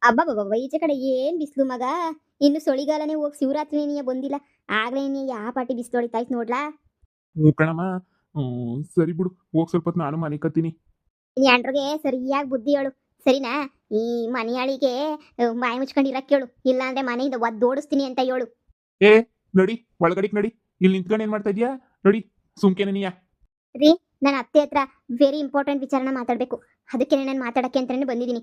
ಅಬ್ಬಬ್ಬಬ್ಬ ಈಚೆ ಕಡೆ ಏನ್ ಬಿಸ್ಲು ಮಗ. ಇನ್ನು ಚಳಿಗಾಲನೇ ಹೋಗಿ ಶಿವರಾತ್ರಿ ನೀ ಬಂದಿಲ್ಲ. ಆಗ್ಲೇ ನೀ ಯಾವ ಪಾಟಿ ಬಿಸ್ಲು ಹೊಡಿತಾಯ್ತು ನೋಡ್ಲಾ. ಹ್ಞೂ ಕಣಮ್ಮ. ಸರಿ ಬಿಡು, ಹೋಗಿ ಸ್ವಲ್ಪ ಹೊತ್ತು ನಾನು ಮನೆ ಕತ್ತೀನಿ. ಎಂಡ್ರಿಗೆ ಸರಿಯಾಗಿ ಬುದ್ಧಿ ಹೇಳು, ಸರಿನಾ? ಈ ಮನೆಯಾಳಿಗೆ ಬಾಯಿ ಮುಚ್ಕೊಂಡು ಇರಕ್ಕೆ ಹೇಳು, ಇಲ್ಲ ಅಂದ್ರೆ ಮನೆಯಿಂದ ಒದ್ದೋಡಿಸ್ತೀನಿ ಅಂತ ಹೇಳು. ಏ ನಡಿ, ಒಳಗಡಿಗೆ ನಡಿ. ಇಲ್ಲಿ ನಿಂತ್ಕೊಂಡು ಏನ್ ಮಾಡ್ತಾ ಇದೀಯಾ? ನಡಿ, ಸುಮ್ಕೆನೆ ನೀಯ. ರೀ, ನನ್ನ ಅತ್ತೆ ಹತ್ರ ವೆರಿ ಇಂಪಾರ್ಟೆಂಟ್ ವಿಚಾರನ ಮಾತಾಡಬೇಕು. ಅದಕ್ಕೆ ನಾನು ಮಾತಾಡಕ್ಕೆ ಅಂತಾನೆ ಬಂದಿದ್ದೀನಿ.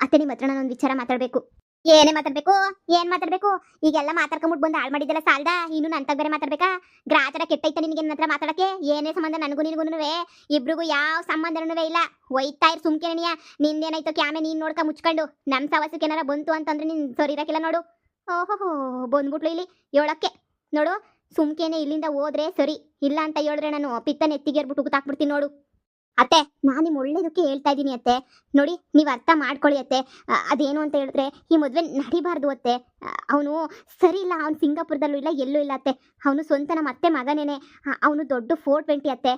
ಅತ್ತೆ ನಿಮ್ಮ ಹತ್ರ ನಾನು ಒಂದು ವಿಚಾರ ಮಾತಾಡಬೇಕು. ಏನೇ ಮಾತಾಡ್ಬೇಕು? ಏನ್ ಮಾತಾಡ್ಬೇಕು? ಈಗೆಲ್ಲ ಮಾತಾಡ್ಕೊಂಬಿಟ್ಟು ಬಂದು ಹಾಳು ಮಾಡಿದ್ದೆಲ್ಲ ಸಾಲ್ದ, ಇನ್ನು ನಂತಾಗ ಬೇರೆ ಮಾತಾಡ್ಬೇಕಾ? ಗ್ರಾಚಾರ ಕೆಟ್ಟೈತೆ ನಿನಗೆ ನನ್ನ ಹತ್ರ ಮಾತಾಡಕ್ಕೆ. ಏನೇ ಸಂಬಂಧ ನನಗೂ ನಿನಗೂನುವೆ? ಇಬ್ರಿಗೂ ಯಾವ ಸಂಬಂಧನೂ ಇಲ್ಲ. ಒಯ್ತಾ ಇರ್ ಸುಮ್ಕೆನೆಯ. ನಿಂದೇನಾಯ್ತು ಕ್ಯಾಮೆ ನೀನ್ ನೋಡ್ಕ ಮುಚ್ಕೊಂಡು ನಮ್ ಸವಸಕ್ಕೆ ಏನಾರ ಬಂತು ಅಂತಂದ್ರೆ ನೀನ್ ಸರಿ ಇರಕ್ಕಿಲ್ಲ ನೋಡು. ಓಹೋ, ಬಂದ್ಬಿಟ್ಲು ಇಲ್ಲಿ ಹೇಳಕ್ಕೆ. ನೋಡು, ಸುಮ್ಕೆನೆ ಇಲ್ಲಿಂದ ಹೋದ್ರೆ ಸರಿ, ಇಲ್ಲ ಅಂತ ಹೇಳಿದ್ರೆ ನಾನು ಪಿತ್ತ ನೆತ್ತಿಗೇರ್ಬಿಟ್ಟು ಉಗುತಾಕ್ಬಿಡ್ತೀನಿ ನೋಡು. ಅತ್ತೆ, ನಾನು ನಿಮ್ಮ ಒಳ್ಳೇದಕ್ಕೆ ಹೇಳ್ತಾ ಇದ್ದೀನಿ ಅತ್ತೆ. ನೋಡಿ, ನೀವು ಅರ್ಥ ಮಾಡ್ಕೊಳ್ಳಿ ಅತ್ತೆ. ಅದೇನು ಅಂತ ಹೇಳಿದ್ರೆ ಈ ಮದುವೆ ನಡಿಬಾರ್ದು ಅತ್ತೆ. ಅವನು ಸರಿ ಇಲ್ಲ, ಅವ್ನು ಸಿಂಗಾಪುರದಲ್ಲೂ ಇಲ್ಲ, ಎಲ್ಲೂ ಇಲ್ಲ ಅತ್ತೆ. ಅವನು ಸ್ವಂತ ನಮ್ಮ ಅತ್ತೆ ಮಗನೇನೆ. ಅವನು ದೊಡ್ಡ 420 ಅತ್ತೆ.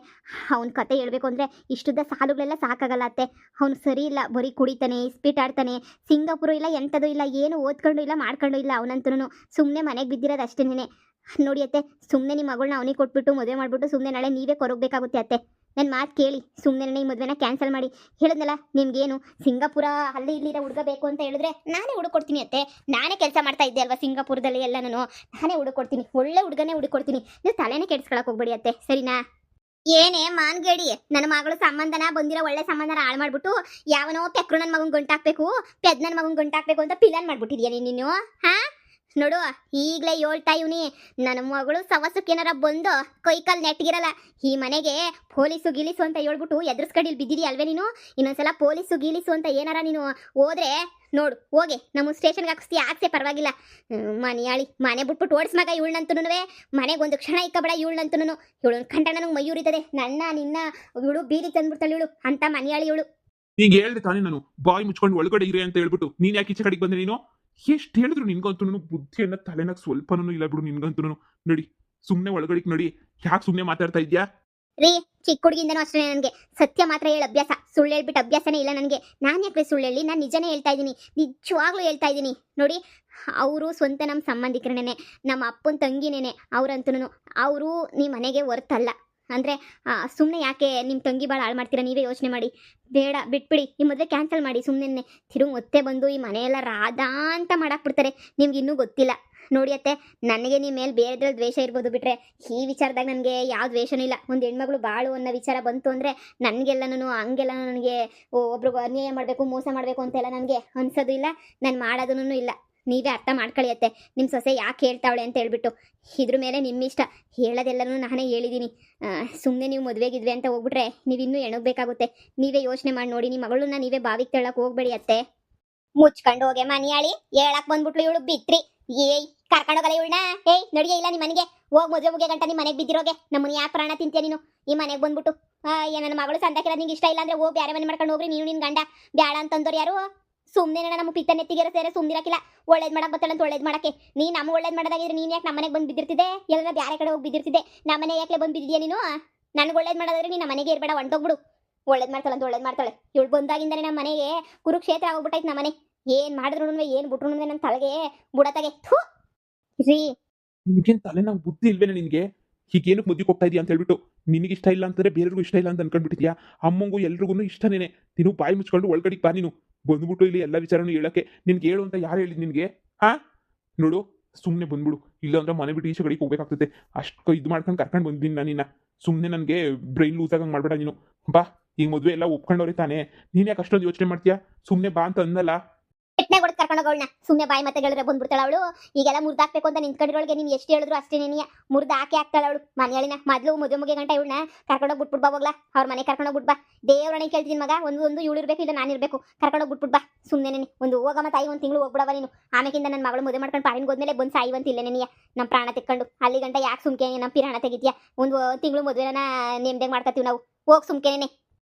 ಅವನ ಕತೆ ಹೇಳ್ಬೇಕು ಅಂದರೆ ಇಷ್ಟುದ್ದ ಸಾಲುಗಳೆಲ್ಲ ಸಾಕಾಗಲ್ಲ ಅತ್ತೆ. ಅವನು ಸರಿ ಇಲ್ಲ, ಬರೀ ಕುಡಿತಾನೆ, ಇಸ್ಪೀಟ್ ಆಡ್ತಾನೆ. ಸಿಂಗಾಪುರ ಇಲ್ಲ, ಎಂಥದ್ದು ಇಲ್ಲ, ಏನು ಓದ್ಕೊಂಡು ಇಲ್ಲ, ಮಾಡ್ಕೊಂಡು ಇಲ್ಲ. ಅವನಂತೂ ಸುಮ್ಮನೆ ಮನೆಗೆ ಬಿದ್ದಿರೋದು ಅಷ್ಟೇನೆ. ನೋಡಿ ಅತ್ತೆ, ಸುಮ್ಮನೆ ನಿಮ್ಮ ಮಗಳನ್ನ ಅವನಿಗೆ ಕೊಟ್ಬಿಟ್ಟು ಮದುವೆ ಮಾಡಿಬಿಟ್ಟು ಸುಮ್ಮನೆ ನಾಳೆ ನೀವೇ ಕೊರಗಬೇಕಾಗುತ್ತೆ ಅತ್ತೆ. ನನ್ನ ಮಾತು ಕೇಳಿ ಸುಮ್ಮನೆ ಈ ಮದುವೆನ ಕ್ಯಾನ್ಸಲ್ ಮಾಡಿ. ಹೇಳಿದ್ನಲ್ಲ ನಿಮ್ಗೇನು ಸಿಂಗಾಪುರ ಅಲ್ಲಿ ಇಲ್ಲಿರೋ ಹುಡುಗ ಬೇಕು ಅಂತ ಹೇಳಿದ್ರೆ ನಾನೇ ಹುಡುಕೊಡ್ತೀನಿ ಅತ್ತೆ. ನಾನೇ ಕೆಲಸ ಮಾಡ್ತಾ ಇದ್ದೆ ಅಲ್ವಾ ಸಿಂಗಾಪುರದಲ್ಲಿ ಎಲ್ಲ, ನಾನೇ ಹುಡುಕೊಡ್ತೀನಿ. ಒಳ್ಳೆ ಹುಡುಗನೇ ಹುಡುಕೊಡ್ತೀನಿ. ನೀವು ತಲೆನೇ ಕೆಡಿಸ್ಕೊಳಕ್ ಹೋಗ್ಬೇಡಿ ಅತ್ತೆ, ಸರಿನಾ? ಏನೇ ಮಾನ್ಗೇಡಿ, ನನ್ನ ಮಗಳು ಸಂಬಂಧನ ಬಂದಿರೋ ಒಳ್ಳೆ ಸಂಬಂಧನ ಹಾಳು ಮಾಡ್ಬಿಟ್ಟು ಯಾವನೋ ಪೆಕ್ರು ನನ್ನ ಮಗನ್ ಗಂಟಾಕ್ಬೇಕು, ಪೆದ್ ನನ್ನ ಮಗನ್ ಗಂಟಾಕ್ಬೇಕು ಅಂತ ಪ್ಲಾನ್ ಮಾಡ್ಬಿಟ್ಟಿದ್ಯಾ ನೀನು? ಹಾ ನೋಡು, ಈಗಲೇ ಹೇಳ್ತಾ ಇವ್ನಿ, ನನ್ನ ಮಗಳು ಸವಸಕ್ಕೇನಾರ ಬಂದು ಕೈಕಾಲು ನೆಟ್ಗಿರಲ್ಲ. ಈ ಮನೆಗೆ ಪೊಲೀಸು ಗೀಲಿಸು ಅಂತ ಹೇಳ್ಬಿಟ್ಟು ಎದುರಿಸ್ಕಡಿಲ್ ಬಿದ್ದಿದಿ ಅಲ್ವೇ ನೀನು? ಇನ್ನೊಂದ್ಸಲ ಪೊಲೀಸು ಗೀಲಿಸು ಅಂತ ಏನಾರ ನೀನು ಹೋದ್ರೆ ನೋಡು, ಹೋಗಿ ನಮ್ಮ ಸ್ಟೇಷನ್ಗೆ ಹಾಕಿಸ್ತೀಯ, ಹಾಕ್ಸೆ ಪರವಾಗಿಲ್ಲ. ಮನೆಯಾಳಿ ಮನೆ ಬಿಟ್ಬಿಟ್ಟು ಓಡಿಸ್ಮಗ ಇವಳನ್ನಂತೂ. ಮನೆಗೆ ಒಂದು ಕ್ಷಣ ಇಕ್ಕಬೇಡ ಇವಳನ್ನಂತೂ. ಇವಳು ಕಂಡ ನನಗೆ ಮಯೂರಿತದೆ. ನನ್ನ ನಿನ್ನ ಇವಳು ಬೀದಿ ತಂದ್ಬಿಡ್ತಾಳೆ ಇವಳು ಅಂತ ಮನೆಯಾಳಿ ಇವಳು. ಈಗ ಹೇಳ್ದೆ ತಾನೇ ನಾನು ಬಾಯಿ ಮುಚ್ಕೊಂಡು ಒಳಗಡೆ ಇರಿ ಅಂತ ಹೇಳ್ಬಿಟ್ಟು, ನೀನ್ ಯಾಕೆ ಈಚೆ ಕಡೆಗೆ ಬಂದೆ ನೀನು? ಎಷ್ಟು ಹೇಳಿದ್ರು ನಿನ್ಗಂತೂ ಬುದ್ಧಿಯನ್ನ ತಲೆನಾಗ ಸ್ವಲ್ಪನೂ ಇಲ್ಲ ಬಿಡು ನಿನ್ಗಂತೂ. ನಡಿ, ಸುಮ್ಮನೆ ಒಳಗಡೆಗೆ ನಡಿ. ಯಾಕೆ ಸುಮ್ಮನೆ ಮಾತಾಡ್ತಾ ಇದ್ಯಾ? ರೀ, ಚಿಕ್ಕ ಹುಡುಗಿಂದನೂ ಅಷ್ಟೇ ನನಗೆ ಸತ್ಯ ಮಾತ್ರ ಹೇಳಿ ಅಭ್ಯಾಸ. ಸುಳ್ಳು ಹೇಳ್ಬಿಟ್ಟು ಅಭ್ಯಾಸನೇ ಇಲ್ಲ ನನಗೆ. ನಾನು ಯಾಕೆ ಸುಳ್ಳು ಹೇಳಿ? ನಾನು ನಿಜನೇ ಹೇಳ್ತಾ ಇದ್ದೀನಿ, ನಿಜವಾಗ್ಲೂ ಹೇಳ್ತಾ ಇದ್ದೀನಿ. ನೋಡಿ, ಅವರು ಸ್ವಂತ ನಮ್ಮ ಸಂಬಂಧಿಕರನೇನೆ, ನಮ್ಮ ಅಪ್ಪನ ತಂಗಿನೇನೆ ಅವ್ರಂತೂ. ಅವರು ನಿಮ್ಮ ಮನೆಗೆ ಹೊರ್ತಲ್ಲ ಅಂದರೆ ಸುಮ್ಮನೆ ಯಾಕೆ ನಿಮ್ಮ ತಂಗಿ ಭಾಳ ಹಾಳು ಮಾಡ್ತೀರಾ? ನೀವೇ ಯೋಚನೆ ಮಾಡಿ. ಬೇಡ, ಬಿಟ್ಬಿಡಿ, ಈ ಮದುವೆ ಕ್ಯಾನ್ಸಲ್ ಮಾಡಿ ಸುಮ್ಮನೆ. ತಿರುಗಿ ಮತ್ತೆ ಬಂದು ಈ ಮನೆಯೆಲ್ಲ ರಾಧಾ ಅಂತ ಮಾಡಾಕ್ಬಿಡ್ತಾರೆ. ನಿಮ್ಗೆ ಇನ್ನೂ ಗೊತ್ತಿಲ್ಲ. ನೋಡಿ ಅತ್ತೆ, ನನಗೆ ನಿಮ್ಮ ಮೇಲೆ ಬೇರೆದ್ರಲ್ಲಿ ದ್ವೇಷ ಇರ್ಬೋದು ಬಿಟ್ರೆ ಈ ವಿಚಾರದಾಗ ನನಗೆ ಯಾವ ದ್ವೇಷನೂ ಇಲ್ಲ. ಒಂದು ಹೆಣ್ಮಗಳು ಬಾಳು ಅನ್ನೋ ವಿಚಾರ ಬಂತು ಅಂದರೆ ನನಗೆಲ್ಲನೂ ಹಂಗೆಲ್ಲ ನನಗೆ ಒಬ್ರಿಗೂ ಅನ್ಯಾಯ ಮಾಡಬೇಕು, ಮೋಸ ಮಾಡಬೇಕು ಅಂತೆಲ್ಲ ನನಗೆ ಅನ್ಸೋದು ಇಲ್ಲ, ನಾನು ಮಾಡೋದೂ ಇಲ್ಲ. ನೀವೇ ಅರ್ಥ ಮಾಡ್ಕೊಳ್ಳಿಯತ್ತೆ, ನಿಮ್ಮ ಸೊಸೆ ಯಾಕೆ ಹೇಳ್ತಾವಳೆ ಅಂತ ಹೇಳ್ಬಿಟ್ಟು. ಇದ್ರ ಮೇಲೆ ನಿಮ್ಮ ಇಷ್ಟ. ಹೇಳೋದೆಲ್ಲನೂ ನಾನೇ ಹೇಳಿದ್ದೀನಿ. ಸುಮ್ಮನೆ ನೀವು ಮದುವೆಗಿದ್ವಿ ಅಂತ ಹೋಗ್ಬಿಟ್ರೆ ನೀವು ಇನ್ನೂ ಎಣಗಬೇಕಾಗುತ್ತೆ. ನೀವೇ ಯೋಚನೆ ಮಾಡಿ ನೋಡಿ, ನಿಮ್ಮ ಮಗಳನ್ನ ನೀವೇ ಬಾವಿಗೆ ತಳ್ಳಕ್ಕೆ ಹೋಗ್ಬೇಡಿ ಅತ್ತೆ. ಮುಚ್ಕೊಂಡು ಹೋಗೆ ಮನೆಯಾಳಿ, ಹೇಳಕ್ ಬಂದ್ಬಿಟ್ಲು ಇವಳು ಬಿತ್ರಿ. ಏಯ್, ಕರ್ಕೊಂಡೋಗಲ್ಲ ಇವಳನ್ನ. ಏಯ್, ನಡಿಯೇ ಇಲ್ಲ ನಿಮ್ಮ ಮನೆಗೆ. ಹೋಗಿ ಮದುವೆ ಮುಗಿಯ ಗಂಟ ನಿಮ್ಮ ಮನೆಗೆ ಬಿದ್ದಿರೋಗೆ. ನಮ್ಮನ್ನ ಯಾಕೆ ಪ್ರಾಣ ತಿಂತೀಯ ನೀನು ಈ ಮನೆಗೆ ಬಂದ್ಬಿಟ್ಟು? ನನ್ನ ಮಗಳು ಸಂತಕಿರೋದು ನಿಂಗೆ ಇಷ್ಟ ಇಲ್ಲ ಅಂದ್ರೆ ಹೋಗಿ ಬೇರೆ ಮನೆ ಮಾಡ್ಕೊಂಡು ಹೋಗ್ರಿ. ನೀನು ನಿನ್ನ ಗಂಡ ಬೇಡ ಅಂತಂದವ್ರು ಯಾರು? ಸುಮ್ಮನೆ ನಮ್ಮ ಪಿತ್ತ ನೆತ್ತಿಗೆ ಸೇರೆ ಸುಮ್ಮನಿರಕ್ಕಿಲ್ಲ. ಒಳ್ಳೇದು ಮಾಡಕ್ಕೆ ಬತ್ತಲ್ಲ ಅಂತ ಒಳ್ಳೇದು ಮಾಡಕ್ಕೆ. ನೀನು ನಮ್ಮ ಒಳ್ಳೇದು ಮಾಡೋದಾಗಿದ್ರೆ ನೀನು ಯಾಕೆ ನಮ್ಮ ಮನೆಗೆ ಬಂದು ಬಿದ್ದಿರ್ತಿದ್ದೆ? ಎಲ್ಲ ಬೇರೆ ಕಡೆ ಹೋಗಿ ಬಿದ್ದಿರ್ತಿದ್ದೆ. ನಮ್ಮ ಮನೆ ಯಾಕೆ ಬಂದು ಬಿದ್ದಿದ್ಯಾ ನೀನು? ನನಗೆ ಒಳ್ಳೇದು ಮಾಡೋದಾದ್ರೆ ನೀನು ನಮ್ಮ ಮನೆಗೆ ಇರಬೇಡ, ಹೊಂಟೋಗ್ಬಿಡು. ಒಳ್ಳೇದು ಮಾಡ್ತಾಳೆ ಅಂತ ಒಳ್ಳೇದು ಮಾಡ್ತಾಳೆ. ಇವಳು ಬಂದಾಗಿಂದನೇ ನಮ್ಮ ಮನೆಗೆ ಕುರುಕ್ಷೇತ್ರ ಆಗೋಗ್ಬಿಟ್ಟೈತೆ. ನಮ್ಮ ಮನೆ ಏನು ಮಾಡಿದ್ರು ಏನು ಬಿಟ್ರು ನನ್ನ ತಲೆಗೆ ಬುಡತಾಗೆ. ಥೂ ರೀ, ನಿನ್ಗೇನು ತಲೆನಾಗ ಬುದ್ಧಿ ಇಲ್ವೇನ ನಿನಗೆ? ಹೀಗೇನಕ್ಕೆ ಮದುವೆ ಹೋಗ್ತಾ ಇದೆಯಾ ಅಂತ ಹೇಳ್ಬಿಟ್ಟು ನಿನಗೆ ಇಷ್ಟ ಇಲ್ಲ ಅಂತಂದ್ರೆ ಬೇರೆಯವ್ರಿಗೂ ಇಷ್ಟ ಇಲ್ಲ ಅಂತ ಅನ್ಕೊಂಡ್ಬಿಟ್ಟಿದ್ಯಾ? ಅಮ್ಮಂಗೂ ಎಲ್ರಿಗೂ ಇಷ್ಟನೇನೆ. ನೀನು ಬಾಯಿ ಮುಚ್ಕೊಂಡು ಒಳಗಡೆಗೆ ಬಾ. ನೀನು ಬಂದ್ಬಿಟ್ಟು ಇಲ್ಲಿ ಎಲ್ಲ ವಿಚಾರನೂ ಹೇಳಕ್ಕೆ ನಿನ್ಗೆ ಹೇಳು ಅಂತ ಯಾರು ಹೇಳಿದ್ ನಿನಗೆ? ಹಾ ನೋಡು, ಸುಮ್ಮನೆ ಬಂದ್ಬಿಡು. ಇಲ್ಲ ಅಂದ್ರೆ ಮನೆ ಬಿಟ್ಟು ಈಚೆ ಕಡೆಗೆ ಹೋಗ್ಬೇಕಾಗ್ತದೆ. ಅಷ್ಟು ಇದು ಮಾಡ್ಕೊಂಡು ಕರ್ಕೊಂಡು ಬಂದಿದ್ದೀನಿ ನಾನು ನಿನ್ನ. ಸುಮ್ಮನೆ ನನಗೆ ಬ್ರೈನ್ ಲೂಸ್ ಆಗಂಗೆ ಮಾಡಬೇಡ ನೀನು. ಬಾ, ಈಗ ಮದುವೆ ಎಲ್ಲ ಒಪ್ಕೊಂಡವ್ರೆ ತಾನೇ, ನೀನು ಯಾಕೆ ಅಷ್ಟೊಂದು ಯೋಚನೆ ಮಾಡ್ತೀಯಾ? ಸುಮ್ಮನೆ ಬಾ ಅಂತ ಅಂದಲ್ಲ. ಎಟ್ನೆ ಕೊಡ್ ಕರ್ಕೊಂಡೋಗವಳನ್ನ. ಸುಮ್ಮನೆ ಬಾಯಿ ಮತ್ತೆ ಹೇಳಿದ್ರೆ ಬಂದ್ಬಿಡ್ತಾಳ ಅವಳು. ಈಗೆಲ್ಲ ಮುರ್ದಾಕ್ಬೇಕು ಅಂತ ನಿಂತ್ಕೊಂಡಿರೋಳಿಗೆ ನೀನು ಎಷ್ಟು ಹೇಳಿದ್ರು ಅಷ್ಟೇನೇನಿಯ ಮುರ್ದು ಹಾಕಿ ಹಾಕ್ತಾಳ ಅವಳು. ಮನೆಯಾಳಿನ ಮೊದಲು ಮದುವೆ ಮುಗಿಯ ಗಂಟ ಇವಳನ್ನ ಕರ್ಕೊಂಡೋಗಿ ಬಿಟ್ಬಿಡ್ಬಾ ಹೋಗ್ಲಾ. ಅವ್ರ ಮನೆ ಕರ್ಕೊಂಡೋಗ್ಬಿಡ್ಬಾ. ದೇವ್ರನೇ ಕೇಳ್ತೀನಿ ಮಗ, ಒಂದು ಇವಳು ಇರಬೇಕು, ಇಲ್ಲ ನಾನು ಇರಬೇಕು. ಕರ್ಕೊಂಡೋಗಿ ಬಿಟ್ಬಿಡ್ಬಾ ಸುಮ್ಮನೆ. ಒಂದು ಹೋಗಮ್ಮ ತಾಯಿ, ಒಂದು ತಿಂಗಳು ಹೋಗ್ಬಿಡವ ನೀನು. ಆಮೇಕಿಂದ ನನ್ನ ಮಗಳು ಮದುವೆ ಮಾಡ್ಕೊಂಡು ಪಾರಿನ ಹೋದ್ಮೇಲೆ ಬಂದು ಸಾಯಿವಂತಿಲ್ಲ ನೆನೆಯ ನಮ್ಮ ಪ್ರಾಣ ತೆಕ್ಕೊಂಡು. ಅಲ್ಲಿ ಗಂಟ ಯಾಕೆ ಸುಮ್ಕೆ ನಮ್ಮ ಪಿರಾಣ ತೆಗಿತೀಯಾ? ಒಂದು ತಿಂಗಳು ಮದುವೆನ ನೇಮ್ದಾಗ ಮಾಡ್ಕೊತೀವಿ ನಾವು. ಹೋಗಿ ಸುಮ್ಕೆನೆ.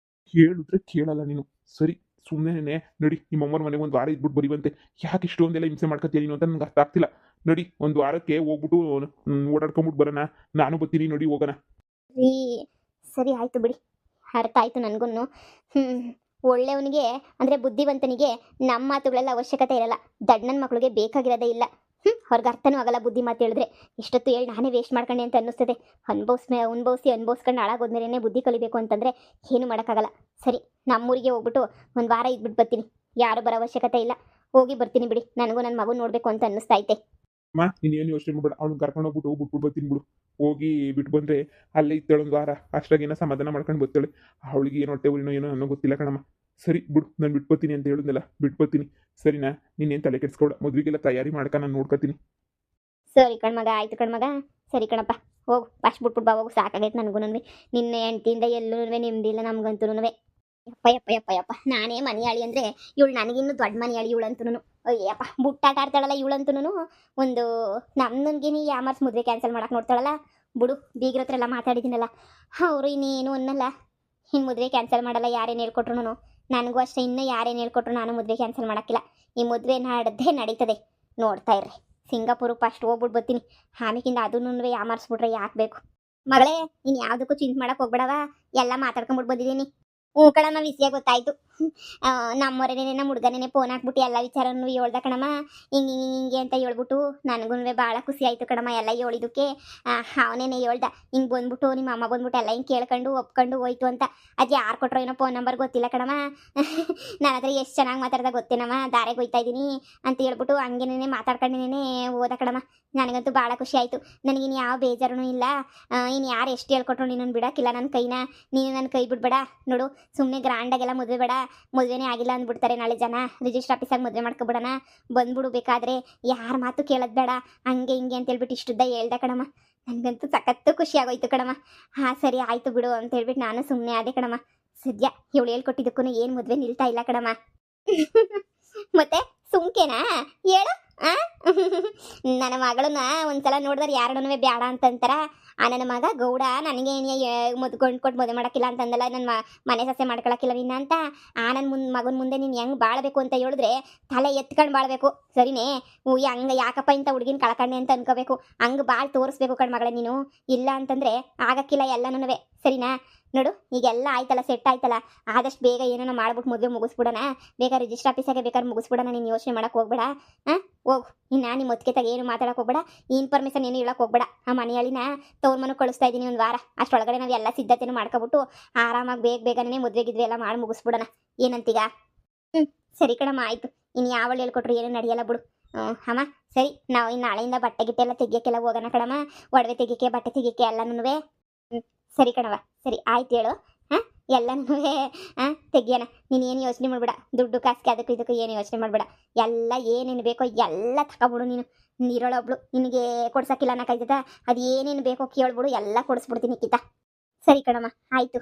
ಹೇಳಿದ್ರೆ ಕೇಳಲ್ಲ ನೀನು. ಸರಿ, ಸುಮ್ಮನೆ ನಡಿ. ನಿಮ್ಮಮ್ಮರ ಮನೆಗೆ ಒಂದು ವಾರ ಇದ್ಬಿಟ್ಟು ಬರೀವಂತೆ. ಯಾಕೆ ಇಷ್ಟೊಂದೆಲ್ಲ ಹಿಂಸೆ ಮಾಡ್ಕೊತೀಯ ನೀನು ಅಂತ ನನಗೆ ಅರ್ಥ ಆಗ್ತಿಲ್ಲ. ನಡಿ, ಒಂದು ವಾರಕ್ಕೆ ಹೋಗ್ಬಿಟ್ಟು ಓಡಾಡ್ಕೊಂಬಿಟ್ಟು ಬರೋಣ. ನಾನು ಬರ್ತೀನಿ, ನೋಡಿ ಹೋಗೋಣ. ಸರಿ ಆಯ್ತು ಬಿಡಿ, ಅರ್ಥ ಆಯ್ತು ನನಗೂ. ಒಳ್ಳೆಯವನಿಗೆ ಅಂದರೆ ಬುದ್ಧಿವಂತನಿಗೆ ನಮ್ಮ ಮಾತುಗಳೆಲ್ಲ ಅವಶ್ಯಕತೆ ಇರಲ್ಲ. ದಡ್ಡನ ಮಕ್ಳಿಗೆ ಬೇಕಾಗಿರೋದೇ ಇಲ್ಲ. ಅವ್ರಿಗೆ ಅರ್ಥನೂ ಆಗಲ್ಲ ಬುದ್ಧಿ ಮಾತು ಹೇಳಿದ್ರೆ. ಇಷ್ಟೊತ್ತು ಹೇಳಿ ನಾನೇ ವೇಸ್ಟ್ ಮಾಡ್ಕೊಂಡೆ ಅಂತ ಅನ್ನಿಸ್ತದೆ. ಅನ್ಭವಿಸ್ಕೊಂಡು ಹಾಳಾಗೋದ್ಮೇಲೆ ಬುದ್ಧಿ ಕಲಿಬೇಕು ಅಂತಂದರೆ ಏನು ಮಾಡೋಕ್ಕಾಗಲ್ಲ. ಸರಿ, ನಮ್ಮೂರಿಗೆ ಹೋಗ್ಬಿಟ್ಟು ಒಂದು ವಾರ ಇದ್ಬಿಟ್ಟು ಬರ್ತೀನಿ. ಯಾರು ಬರೋ ಅವಶ್ಯಕತೆ ಇಲ್ಲ, ಹೋಗಿ ಬರ್ತೀನಿ ಬಿಡಿ. ನನಗೂ ನನ್ನ ಮಗು ನೋಡಬೇಕು ಅಂತ ಅನ್ನಿಸ್ತೈತೆ. ಅಮ್ಮ ನೀನೇನು ಯೋಚನೆ ಮಾಡ್ಬೇಡ, ಅವ್ಳನ್ನ ಕರ್ಕೊಂಡು ಹೋಗ್ಬಿಟ್ಟು ಬಿಟ್ಬಿಟ್ಟು ಬರ್ತೀನಿ ಬಿಡು. ಹೋಗಿ ಬಿಟ್ಟು ಬಂದರೆ ಅಲ್ಲೇ ಇತ್ತಾಳೆ ಒಂದು ವಾರ, ಅಷ್ಟಾಗೇನೋ ಸಮಾಧಾನ ಮಾಡ್ಕೊಂಡು ಬರ್ತಾಳೆ. ಅವಳಿಗೆ ಏನು ಹೊಟ್ಟೆ ಊರಿನೋ ಏನೋ ಅನ್ನೋ ಗೊತ್ತಿಲ್ಲ ಕಣಮ್ಮ. ಸರಿ ಬಿಡು, ನಾನು ಬಿಟ್ಬರ್ತೀನಿ ಅಂತ ಹೇಳಿದ್ನಲ್ಲ, ಬಿಟ್ಬರ್ತೀನಿ. ಸರಿನಾ? ನೀನೇನು ತಲೆ ಕೆಡ್ಸ್ಕೊಡ, ಮದುವೆಗೆಲ್ಲ ತಯಾರಿ ಮಾಡ್ಕ, ನಾನು ನೋಡ್ಕೊತೀನಿ. ಸರಿ ಕಣ್ಮಗ, ಆಯ್ತು ಕಣ್ಮಗ. ಸರಿ ಕಣಪ್ಪ, ಹೋಗು ಫಾಸ್ಟ್ ಬಿಟ್ಬಿಟ್ಟು ಬಾ, ಹೋಗು. ಸಾಕಾಗೈತೆ ನನಗೂ. ನಿನ್ನೆ ಹೆಂಡ್ತಿಯಿಂದ ಎಲ್ಲೂ ನೆಮ್ಮದಿಲ್ಲ ನಮ್ಗಂತೂ. ಯಪ್ಪ ಯಪ್ಪ ಯಪ್ಪ ಯಪ್ಪ, ನಾನೇ ಮನೆಯಾಳಿ ಅಂದರೆ ಇವಳು ನನಗಿನ್ನೂ ದೊಡ್ಡ ಮನೆಯಾಳಿ ಇವಳಂತೂ. ಅಯ್ಯಪ್ಪ, ಬುಟ್ಟಾಟ ಆಡ್ತಾಳಲ್ಲ ಇವಳಂತೂ. ಒಂದು ನಮ್ಮನಿಗೆ ಯಾಮರ್ಸ್ ಮದುವೆ ಕ್ಯಾನ್ಸಲ್ ಮಾಡಕ್ಕೆ ನೋಡ್ತಾಳಲ್ಲ. ಬಿಡು, ಬೀಗ್ರ ಹತ್ರ ಎಲ್ಲ ಮಾತಾಡಿದ್ದೀನಲ್ಲ, ಅವರು ಇನ್ನೇನು ಅನ್ನಲ್ಲ. ಇನ್ನು ಮದುವೆ ಕ್ಯಾನ್ಸಲ್ ಮಾಡಲ್ಲ, ಯಾರೇನು ಹೇಳ್ಕೊಟ್ರು. ನನಗೂ ಅಷ್ಟೇ, ಇನ್ನೂ ಯಾರೇನು ಹೇಳ್ಕೊಟ್ರು ನಾನು ಮದುವೆ ಕ್ಯಾನ್ಸಲ್ ಮಾಡೋಕ್ಕಿಲ್ಲ. ಈ ಮದುವೆ ನಡೆದೇ ನಡೀತದೆ, ನೋಡ್ತಾ ಇರ್ರಿ. ಸಿಂಗಾಪುರಕ್ಕೆ ಫಸ್ಟ್ ಹೋಗ್ಬಿಟ್ಟು ಬರ್ತೀನಿ. ಆಮೇಕಿಂದ ಅದನ್ನೂ ಯಾಮಾರಿಸ್ಬಿಟ್ರೆ ಯಾಕೆ ಬೇಕು. ಮಗಳೇ, ಇನ್ನು ಯಾವುದಕ್ಕೂ ಚಿಂತೆ ಮಾಡಕ್ಕೆ ಹೋಗ್ಬೇಡವ, ಎಲ್ಲ ಮಾತಾಡ್ಕೊಂಬಿಟ್ಟು ಬಂದಿದ್ದೀನಿ. ಹ್ಞೂ ಕಣಮ್ಮ, ವಿಷಯ ಗೊತ್ತಾಯ್ತು. ನಮ್ಮವರೇನೇ ನಮ್ಮ ಹುಡುಗನೇ ಫೋನ್ ಹಾಕ್ಬಿಟ್ಟು ಎಲ್ಲ ವಿಚಾರನೂ ಹೇಳ್ದ ಕಣಮ್ಮ. ಹಿಂಗೆ ಅಂತ ಹೇಳ್ಬಿಟ್ಟು ನನಗೂ ಭಾಳ ಖುಷಿ ಆಯಿತು ಕಣಮ್ಮ. ಎಲ್ಲ ಹೇಳಿದಕ್ಕೆ ಅವನೇನೆ ಹೇಳ್ದ, ಹಿಂಗೆ ಬಂದ್ಬಿಟ್ಟು ನಿಮ್ಮ ಅಮ್ಮ ಬಂದ್ಬಿಟ್ಟು ಎಲ್ಲ ಹಿಂಗೆ ಕೇಳ್ಕೊಂಡು ಒಪ್ಕೊಂಡು ಹೋಯ್ತು ಅಂತ. ಅದು ಯಾರು ಕೊಟ್ಟರೋ ಏನೋ ಫೋನ್ ನಂಬರ್ ಗೊತ್ತಿಲ್ಲ ಕಣಮ್ಮ. ನನ್ನ ಹತ್ರ ಎಷ್ಟು ಚೆನ್ನಾಗಿ ಮಾತಾಡ್ದ ಗೊತ್ತೇನಮ್ಮ, ದಾರೆಗೆ ಹೋಯ್ತಾ ಇದ್ದೀನಿ ಅಂತ ಹೇಳ್ಬಿಟ್ಟು ಹಂಗೇನೇ ಮಾತಾಡ್ಕೊಂಡೇನೆ ಹೋದ ಕಣಮ್ಮ. ನನಗಂತೂ ಭಾಳ ಖುಷಿ ಆಯಿತು. ನನಗಿನ್ನು ಯಾವ ಬೇಜಾರೂ ಇಲ್ಲ. ಇನ್ನು ಯಾರು ಎಷ್ಟು ಹೇಳ್ಕೊಟ್ರು ನೀನು ಬಿಡೋಕ್ಕಿಲ್ಲ ನನ್ನ ಕೈನ. ನೀನು ನನ್ನ ಕೈ ಬಿಡ್ಬೇಡ ನೋಡು. ಸುಮ್ಮನೆ ಗ್ರ್ಯಾಂಡಾಗೆಲ್ಲ ಮದುವೆ ಬೇಡ, ಮದುವೆನೇ ಆಗಿಲ್ಲ ಅಂದ್ಬಿಡ್ತಾರೆ ನಾಳೆ ಜನ. ರಿಜಿಸ್ಟರ್ ಆಫೀಸಾಗಿ ಮದುವೆ ಮಾಡ್ಕೊಬಿಡೋಣ, ಬಂದ್ಬಿಡು. ಬೇಕಾದರೆ ಯಾರ ಮಾತು ಕೇಳೋದು ಬೇಡ, ಹಂಗೆ ಹಿಂಗೆ ಅಂತ ಹೇಳ್ಬಿಟ್ಟು ಇಷ್ಟುದ್ದ ಹೇಳ್ದ ಕಣಮ್ಮ. ನನಗಂತೂ ಸಖತ್ತು ಖುಷಿ ಆಗೋಯ್ತು ಕಣಮ್ಮ. ಹಾಂ ಸರಿ ಆಯಿತು ಬಿಡು ಅಂತ ಹೇಳ್ಬಿಟ್ಟು ನಾನು ಸುಮ್ಮನೆ ಆದೆ ಕಣಮ್ಮ. ಸದ್ಯ ಇವಳು ಹೇಳ್ಕೊಟ್ಟಿದ್ದಕ್ಕೂ ಏನು ಮದುವೆ ನಿಲ್ತಾ ಇಲ್ಲ ಕಣಮ್ಮ. ಮತ್ತೆ ಸುಮ್ಕೆನಾ ಹೇಳು? ನನ್ನ ಮಗಳನ್ನ ಒಂದ್ಸಲ ನೋಡಿದ್ರೆ ಯಾರನ್ನೂ ಬೇಡ ಅಂತಂತಾರ. ನನ್ನ ಮಗ ಗೌಡ ನನಗೆ ಕೊಟ್ಟು ಮದುವೆ ಮಾಡೋಕ್ಕಿಲ್ಲ ಅಂತಂದಲ್ಲ, ನನ್ನ ಮನೆ ಸಸ್ಯ ಮಾಡ್ಕೊಳಕ್ಕಿಲ್ಲ ನಿನ್ನ ಅಂತ. ನನ್ನ ಮಗನ ಮುಂದೆ ನೀನು ಹೆಂಗೆ ಬಾಳಬೇಕು ಅಂತ ಹೇಳಿದ್ರೆ ತಲೆ ಎತ್ಕೊಂಡು ಬಾಳಬೇಕು, ಸರಿನೇ? ಹಂಗೆ ಯಾಕಪ್ಪ ಇಂಥ ಹುಡುಗಿನ ಕಳ್ಕೊಂಡೆ ಅಂತ ಅನ್ಕೋಬೇಕು. ಹಂಗೆ ಭಾಳ ತೋರಿಸ್ಬೇಕು ಕಣ್ಮಗಳೇ ನೀನು. ಇಲ್ಲ ಅಂತಂದರೆ ಆಗಕ್ಕಿಲ್ಲ ಎಲ್ಲನೂ, ಸರಿನಾ? ನೋಡು, ಈಗೆಲ್ಲ ಆಯ್ತಲ್ಲ, ಸೆಟ್ ಆಯ್ತಲ್ಲ. ಆದಷ್ಟು ಬೇಗ ಏನೋ ಮಾಡ್ಬಿಟ್ಟು ಮದುವೆ ಮುಗಿಸ್ಬಿಡೋಣ. ಬೇಗ ರಿಜಿಸ್ಟರ್ ಆಫೀಸಾಗೆ ಬೇಕಾದ್ರೆ ಮುಗಿಸ್ಬಿಡೋಣ. ನೀನು ಯೋಚನೆ ಮಾಡೋಕೆ ಹೋಗ್ಬೇಡ. ಹೋಗು ಇನ್ನು. ನಿಮ್ಮ ಒತ್ತಿಗೆತಾಗ ಏನು ಮಾತಾಡೋಕೆ ಹೋಗ್ಬೇಡ, ಇನ್ಫಾರ್ಮೇಷನ್ ಏನು ಹೇಳೋಕೆ ಹೋಗ್ಬೇಡ. ಆ ಮನೆಯಲ್ಲಿನ ತವ್ರ ಮನೆ ಕಳಿಸ್ತಾ ಇದ್ದೀನಿ ಒಂದು ವಾರ. ಅಷ್ಟೊಳಗಡೆ ನಾವು ಎಲ್ಲ ಸಿದ್ಧತೆನೂ ಮಾಡ್ಕೊಬಿಟ್ಟು ಆರಾಮಾಗಿ ಬೇಗನೆ ಮದುವೆಗಿದ್ವಿ ಎಲ್ಲ ಮಾಡಿ ಮುಗಿಸ್ಬಿಡೋಣ. ಏನಂತೀಗ? ಸರಿ ಕಣಮ್ಮ, ಆಯಿತು. ಇನ್ನು ಯಾವಳು ಹೇಳ್ಕೊಟ್ರು ಏನೂ ನಡೆಯಲ್ಲ ಬಿಡು. ಅಮ್ಮ ಸರಿ, ನಾವು ಇನ್ನು ನಾಳೆಯಿಂದ ಬಟ್ಟೆ ಗಿಟ್ಟೆ ಎಲ್ಲ ತೆಗಿಯೋಕ್ಕೆಲ್ಲ ಹೋಗೋಣ ಕಣಮ್ಮ. ಒಡವೆ ತೆಗಿಯೋಕ್ಕೆ, ಬಟ್ಟೆ ತೆಗಿಯೋಕ್ಕೆ ಎಲ್ಲನೂ. ಸರಿ ಕಣವ, ಸರಿ ಆಯ್ತು ಹೇಳು. ಎಲ್ಲನೂ ತೆಗಿಯೋಣ. ನೀನು ಏನು ಯೋಚನೆ ಮಾಡಬೇಡ. ದುಡ್ಡು ಕಾಸಿಗೆ ಅದಕ್ಕೂ ಇದಕ್ಕೂ ಏನು ಯೋಚನೆ ಮಾಡಬೇಡ. ಎಲ್ಲ ಏನೇನು ಬೇಕೋ ಎಲ್ಲ ತಗೊಬಿಡು. ನೀನು ನೀರೊಳೊಬ್ಳು, ನಿನಗೆ ಕೊಡ್ಸೋಕ್ಕಿಲ್ಲ ಅನ್ನೋಕ್ಕಾಯ್ತದ? ಅದು ಏನೇನು ಬೇಕೋ ಕೇಳ್ಬಿಡು, ಎಲ್ಲ ಕೊಡಿಸ್ಬಿಡ್ತೀನಿ ಕಿತ. ಸರಿ ಕಣಮ್ಮ, ಆಯಿತು.